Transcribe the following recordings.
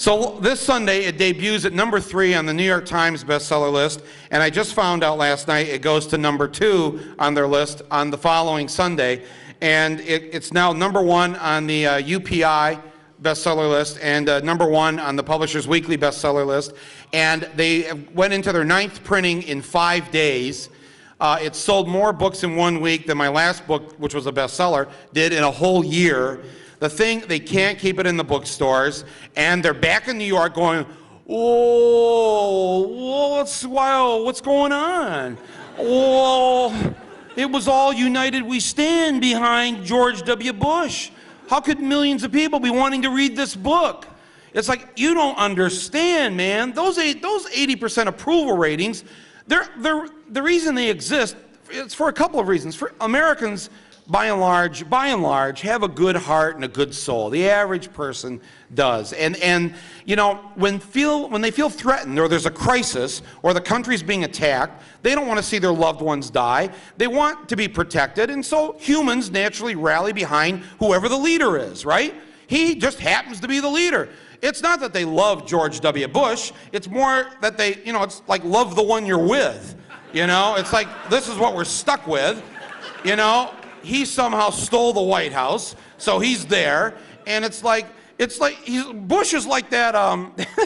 So this Sunday, it debuts at #3 on the New York Times bestseller list, and I just found out last night it goes to #2 on their list on the following Sunday, and it's now #1 on the UPI bestseller list and #1 on the Publishers Weekly bestseller list, and they went into their 9th printing in 5 days. It sold more books in 1 week than my last book, which was a bestseller, did in a whole year. The thing, they can't keep it in the bookstores, and they're back in New York going, oh, what's going on? Oh, it was all united we stand behind George W. Bush. How could millions of people be wanting to read this book? It's like, you don't understand, man. Those 80% approval ratings, the reason they exist, it's for a couple of reasons. For Americans, by and large, have a good heart and a good soul. The average person does. And you know, when they feel threatened, or there's a crisis, or the country's being attacked, they don't want to see their loved ones die. They want to be protected, and so humans naturally rally behind whoever the leader is, right? He just happens to be the leader. It's not that they love George W. Bush. It's more that they, you know, it's like love the one you're with. You know, it's like, this is what we're stuck with, you know? He somehow stole the White House, so he's there, and it's like Bush is like that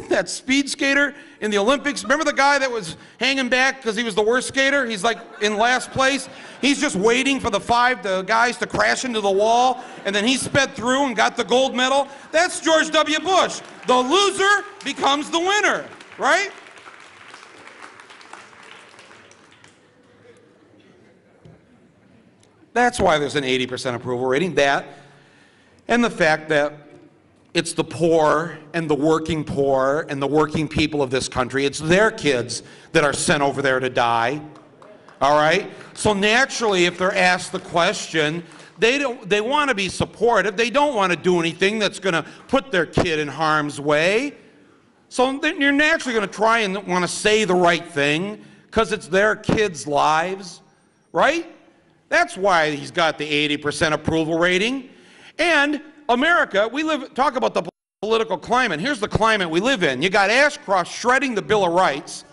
that speed skater in the Olympics. Remember the guy that was hanging back because he was the worst skater? He's like in last place. He's just waiting for the guys to crash into the wall, and then he sped through and got the gold medal. That's George W. Bush. The loser becomes the winner, right? That's why there's an 80% approval rating. That, and the fact that it's the poor and the working people of this country. It's their kids that are sent over there to die. All right? So naturally, if they're asked the question, they want to be supportive. They don't want to do anything that's going to put their kid in harm's way. So you're naturally going to try and want to say the right thing because it's their kids' lives, right? That's why he's got the 80% approval rating. And America, talk about the political climate. Here's the climate we live in. You got Ashcroft shredding the Bill of Rights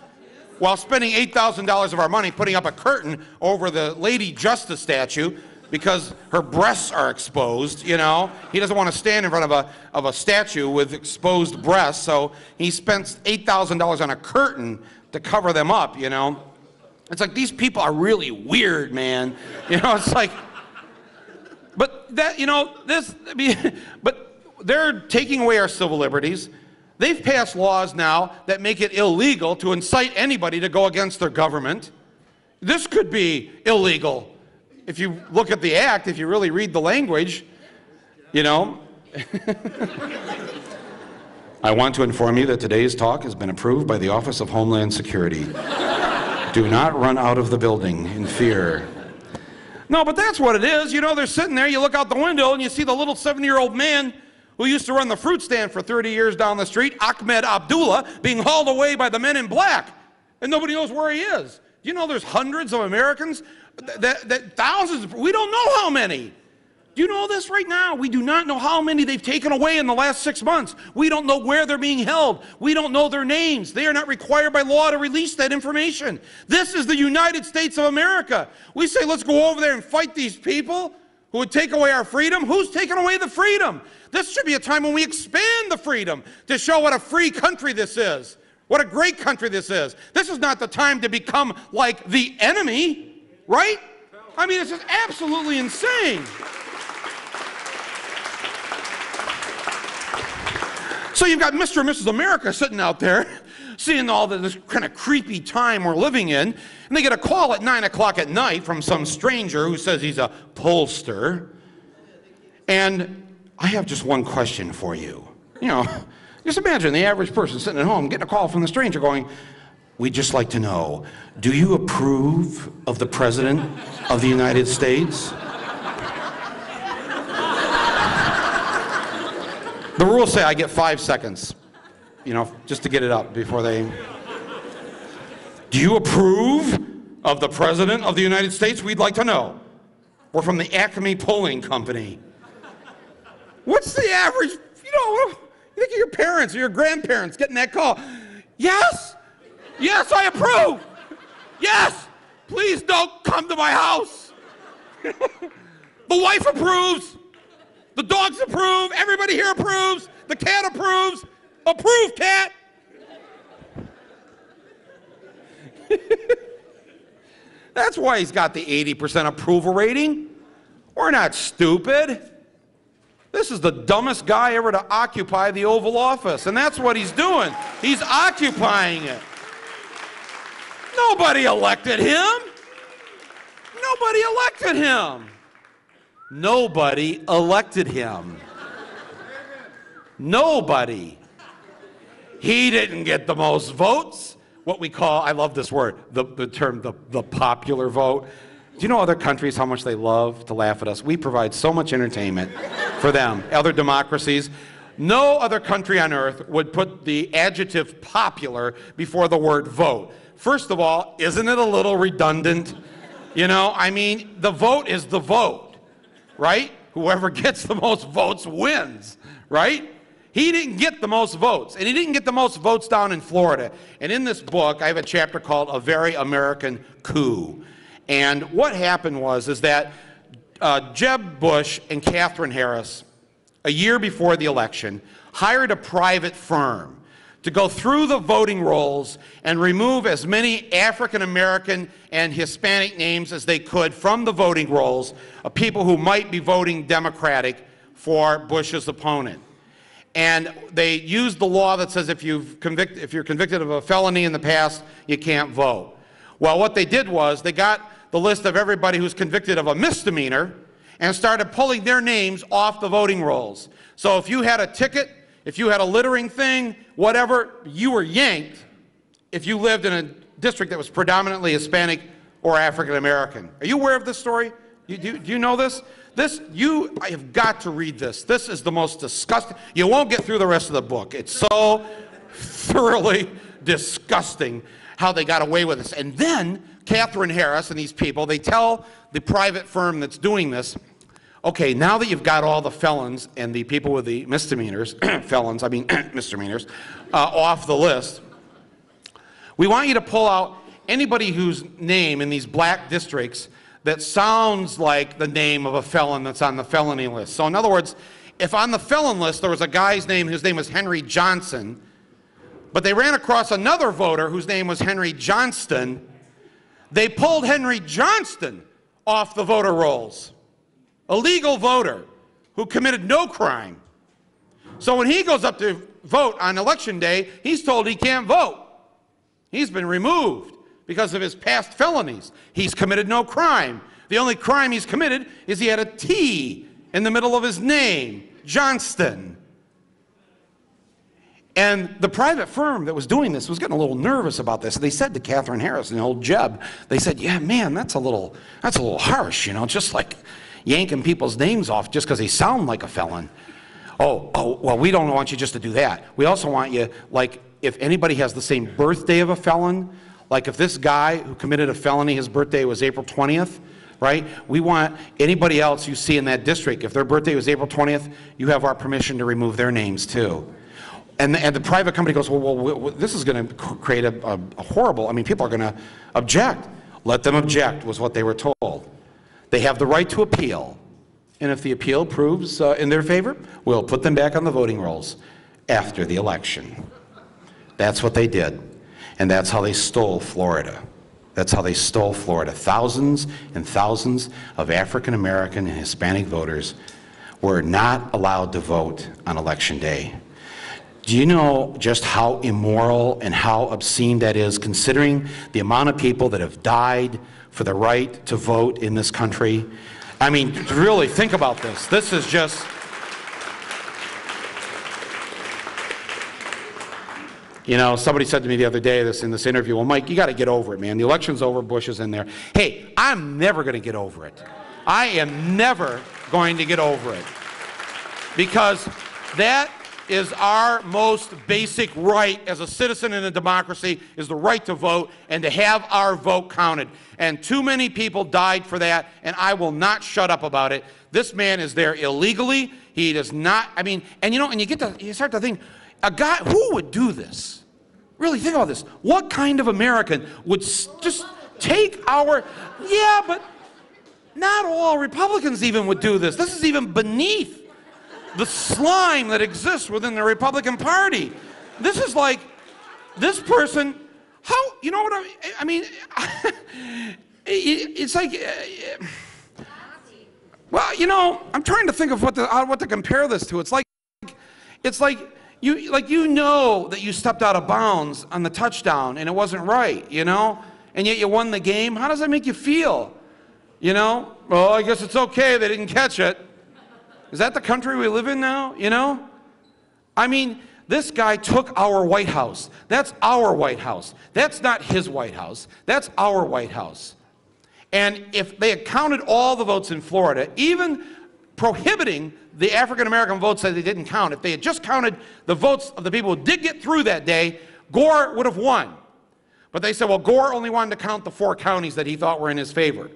while spending $8,000 of our money putting up a curtain over the Lady Justice statue because her breasts are exposed, you know. He doesn't want to stand in front of a statue with exposed breasts, so he spends $8,000 on a curtain to cover them up, you know. It's like, these people are really weird, man. You know, it's like, but that, you know, but they're taking away our civil liberties. They've passed laws now that make it illegal to incite anybody to go against their government. This could be illegal if you look at the act, if you really read the language, you know. I want to inform you that today's talk has been approved by the Office of Homeland Security. Do not run out of the building in fear. No, but that's what it is. You know, they're sitting there, you look out the window and you see the little 7-year-old man who used to run the fruit stand for 30 years down the street, Ahmed Abdullah, being hauled away by the men in black. And nobody knows where he is. You know, there's hundreds of Americans, thousands, we don't know how many. Do you know this right now? We do not know how many they've taken away in the last 6 months. We don't know where they're being held. We don't know their names. They are not required by law to release that information. This is the United States of America. We say, let's go over there and fight these people who would take away our freedom. Who's taking away the freedom? This should be a time when we expand the freedom to show what a free country this is. What a great country this is. This is not the time to become like the enemy, right? I mean, it's just absolutely insane. So you've got Mr. and Mrs. America sitting out there, seeing all this kind of creepy time we're living in, and they get a call at 9 o'clock at night from some stranger who says he's a pollster. And I have just one question for you. You know, just imagine the average person sitting at home getting a call from the stranger going, we'd just like to know, do you approve of the President of the United States? The rules say I get 5 seconds, you know, just to get it up before they... Do you approve of the President of the United States? We'd like to know. We're from the Acme Polling Company. What's the average, Think of your parents or your grandparents getting that call. Yes, yes, I approve. Yes, please don't come to my house. The wife approves. The dogs approve. Everybody here approves. The cat approves. Approve, cat. That's why he's got the 80% approval rating. We're not stupid. This is the dumbest guy ever to occupy the Oval Office, and that's what he's doing. He's occupying it. Nobody elected him. Nobody elected him. Nobody elected him. Nobody. He didn't get the most votes. What we call, I love this word, the term, the popular vote. Do you know other countries, how much they love to laugh at us? We provide so much entertainment for them. Other democracies, no other country on earth would put the adjective popular before the word vote. First of all, isn't it a little redundant? You know, I mean, the vote is the vote, right? Whoever gets the most votes wins, right? He didn't get the most votes, and he didn't get the most votes down in Florida. And in this book, I have a chapter called A Very American Coup. And what happened is that Jeb Bush and Katherine Harris, a year before the election, hired a private firm to go through the voting rolls and remove as many African American and Hispanic names as they could from the voting rolls of people who might be voting Democratic for Bush's opponent. And they used the law that says if you're convicted of a felony in the past, you can't vote. Well, what they did was they got the list of everybody who's convicted of a misdemeanor and started pulling their names off the voting rolls. So if you had a ticket, if you had a littering thing, whatever, you were yanked if you lived in a district that was predominantly Hispanic or African American. Are you aware of this story? Do you know this? I have got to read this. This is the most disgusting. You won't get through the rest of the book. It's so thoroughly disgusting how they got away with this. And then Katherine Harris and these people, they tell the private firm that's doing this, okay, now that you've got all the felons and the people with the misdemeanors, misdemeanors, off the list, we want you to pull out anybody whose name in these black districts that sounds like the name of a felon that's on the felony list. So in other words, if on the felon list there was a guy's name whose name was Henry Johnson, but they ran across another voter whose name was Henry Johnston, they pulled Henry Johnston off the voter rolls. A legal voter who committed no crime. So when he goes up to vote on election day, he's told he can't vote. He's been removed because of his past felonies. He's committed no crime. The only crime he's committed is he had a T in the middle of his name, Johnston. And the private firm that was doing this was getting a little nervous about this. They said to Katherine Harris and old Jeb, they said, yeah, man, that's a little harsh, you know, just like yanking people's names off just because they sound like a felon. Oh, well, we don't want you just to do that. We also want you, like, if anybody has the same birthday of a felon, like if this guy who committed a felony, his birthday was April 20th, right? We want anybody else you see in that district, if their birthday was April 20th, you have our permission to remove their names too. And the private company goes, well, this is going to create a horrible, I mean, people are going to object. Let them object, was what they were told. They have the right to appeal. And if the appeal proves in their favor, we'll put them back on the voting rolls after the election. That's what they did. And that's how they stole Florida. That's how they stole Florida. Thousands and thousands of African American and Hispanic voters were not allowed to vote on election day. Do you know just how immoral and how obscene that is, considering the amount of people that have died for the right to vote in this country? I mean, really, think about this. This is just... You know, somebody said to me the other day in this interview, well, Mike, you got to get over it, man. The election's over, Bush is in there. Hey, I'm never going to get over it. I am never going to get over it. Because that is our most basic right as a citizen in a democracy, is the right to vote and to have our vote counted. And too many people died for that, and I will not shut up about it. This man is there illegally. He does not, I mean, and you know, and you start to think, a guy, who would do this? Really think about this. What kind of American would just take our, yeah, but not all Republicans even would do this. This is even beneath the slime that exists within the Republican Party. This is like, this person, how, you know what I mean, it's like, well, you know, I'm trying to think of what to compare this to. It's like you know that you stepped out of bounds on the touchdown and it wasn't right, you know, and yet you won the game. How does that make you feel? You know, well, I guess it's okay they didn't catch it. Is that the country we live in now, you know? I mean, this guy took our White House. That's our White House. That's not his White House. That's our White House. And if they had counted all the votes in Florida, even prohibiting the African-American votes that they didn't count, if they had just counted the votes of the people who did get through that day, Gore would have won. But they said, well, Gore only wanted to count the 4 counties that he thought were in his favor.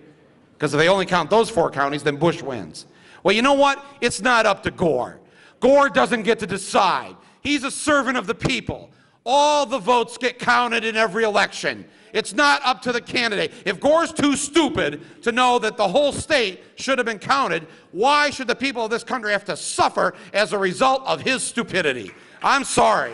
Because if they only count those 4 counties, then Bush wins. Well, you know what? It's not up to Gore. Gore doesn't get to decide. He's a servant of the people. All the votes get counted in every election. It's not up to the candidate. If Gore's too stupid to know that the whole state should have been counted, why should the people of this country have to suffer as a result of his stupidity? I'm sorry.